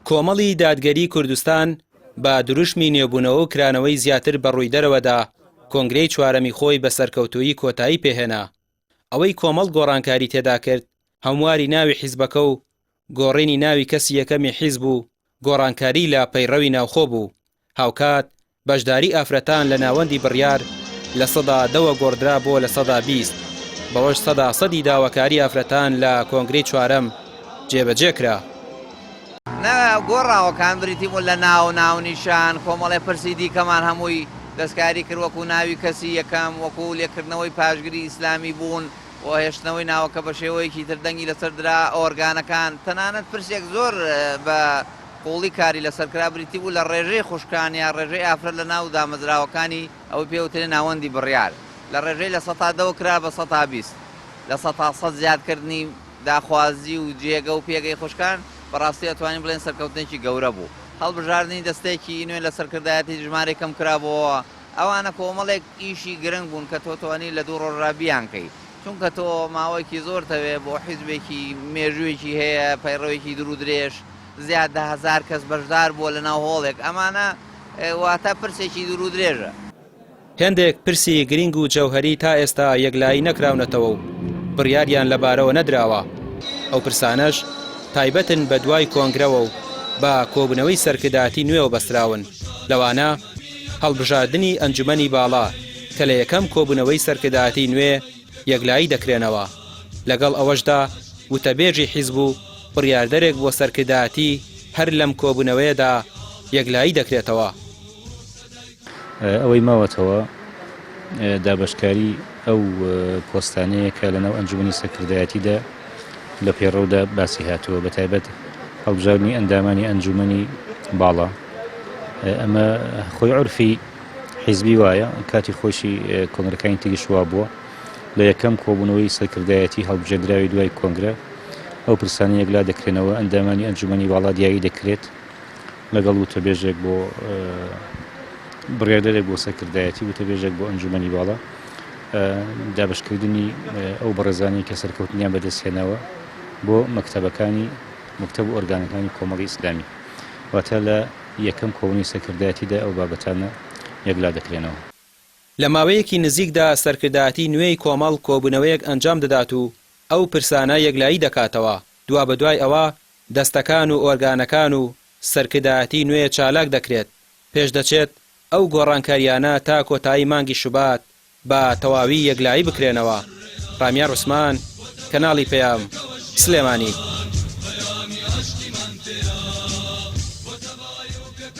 کۆمەڵی دادگەری کوردستان بە دروشمی نێبوونەوە و کرانەوەی زیاتر بە ڕوویدەرەوەدا کۆنگرەی چوارەمی خۆی بە سەرکەوتووی کۆتایی پێهێنا. ئەوەی کۆمەڵ گۆڕانکاری تێدا کرد هەمواری ناوی حیزبەکە و گۆڕینی ناوی کەسی یەکەمی حیزب و گۆڕانکاری لە پەیڕەوی ناوخۆ بوو. هاوکات بەشداری ئافرەتان لە ناوەندی بڕیار لە سەدا 10 گۆڕدرا بۆ لە سەدا 20. بەوەش سەدی داواکاری ئافرەتان لە کۆنگرەی چوارەم جێبەجێ کرا. گۆڕاوەکان بریتی بوون لە ناونیشان کۆمەڵی پرسی دیکەمان هەمووی دەستکاری کرد وەکو ناوی کەسی یەکەم وەکو لێکردنەوەی پاشگیری ئیسلامی بوون و هێشتنەوەی ناوەکە بە شێوەیەکی تردەنگی لەسەردرا ئۆرگانەکان تەنانەت پرسێک زۆر بە قوڵی کاری لەسەرکرا بریتی بوو لە ڕێژەی خوشکان یا ڕێژەی ئافرەت لە ناو دامەزراوەکانی ئەوەی پێوترێ ناوەندی بڕیار لە ڕێژەی لە 100 کرا بە 120 لە 100 زیادکردنی داخوازی و جێگە و پێگەی خوشکان بەڕاستی ئەتوانین بڵێن سەرکەوتنێکی گەورە بوو. هەڵبژاردننی دەستێکی نوێ لە سەرکردایەتی ژمارە کەم کرابەوە ئەوانە کۆمەڵێک ئیشی گرنگ بوون کە تۆ توانی لە دوو ڕۆژڕابیانکەی چونکە تۆ ماوەیەکی زۆر تەوێ بۆ حیزبێکی مێژوویەکی هەیە پەیڕەوەیەکی دوور درێژ زیاد 10,000 کەس بەشدار بووە لە ناو هۆڵێک ئەمانە واتە پرسێکی دوور درێژە. هێندێک پرسی گرنگ و جەوهەری تا ئێستا یەکلایی نەکراونەتەوە و بڕیاریان لەبارەوە نەدراوە. ئەو پرسانەش تایبەتن بە دوای کۆنگرەوە و بە کۆبنەوەی سەرکردایەتی نوێوە بەستراون. لەوانە هەڵبژاردننی ئەنجومەنی باڵا کە لە یەکەم کۆبوونەوەی سەرکردایەتی نوێ یەکلایی دەکرێنەوە. لەگەڵ ئەوەشدا وتەبێژی حیزب و بڕیاردەرێک بۆ سەرکردایەتی هەر لەم کۆبوونەوەیەدا یەکلایی دەکرێتەوە. ئەوەی ماوەتەوە دابەشکاری ئەو پۆستانەیە کە لەناو ئەنجومەنی سەرکردایەتیدا لە پێڕەودا باسی هاتووە بە تایبەت هەڵبژاردننی ئەندامانی ئەنجومەنی باڵا. ئەمە خۆی عورفی حیزبی وایە کاتی خۆشی کۆنگرەکانی تریش وا بووە لە یەکەم کۆبوونەوەی سەرکردایەتی هەڵبژێردراوی دوای کۆنگرە ئەو پرسانە یەکلا دەکرێنەوە ئەندامانی ئەنجومەنی باڵا دیاری دەکرێت لەگەڵ وتەبێژێک بۆ بڕیاردەرێک بۆ سەرکردایەتی وتەبێژێک بۆ ئەنجومەنی باڵا دابشکردنی ئەو بەڕێزانی کە سەرکەوتنیان بەدەستهێنەوە بۆ مەکتەبەکانی مکتەب و ئۆرگانەکانی کۆمەڵی ئیسلامی واتە لە یەکەم کۆبوونی سەرکردایەتیدا ئەو بابەتانە یەکلا دەکرێنەوە. لە ماوەیەکی نزیکدا سەرکردایەتی نوێی کۆمەڵ کۆبوونەوەیەک ئەنجام دەدات و ئەو پرسانە یەکلایی دەکاتەوە. دوا بە دوای ئەوە دەستەکان و ئۆرگانەکان و سەرکردایەتی نوێ چالاک دەکرێت. پێش دەچێت ئەو گۆڕانکاریانە تا کۆتایی مانگی شوبات بە تەواوی یەکلایی بکرێنەوە. ڕامیار عوسمان، کەناڵی پەیام، سلێمانی.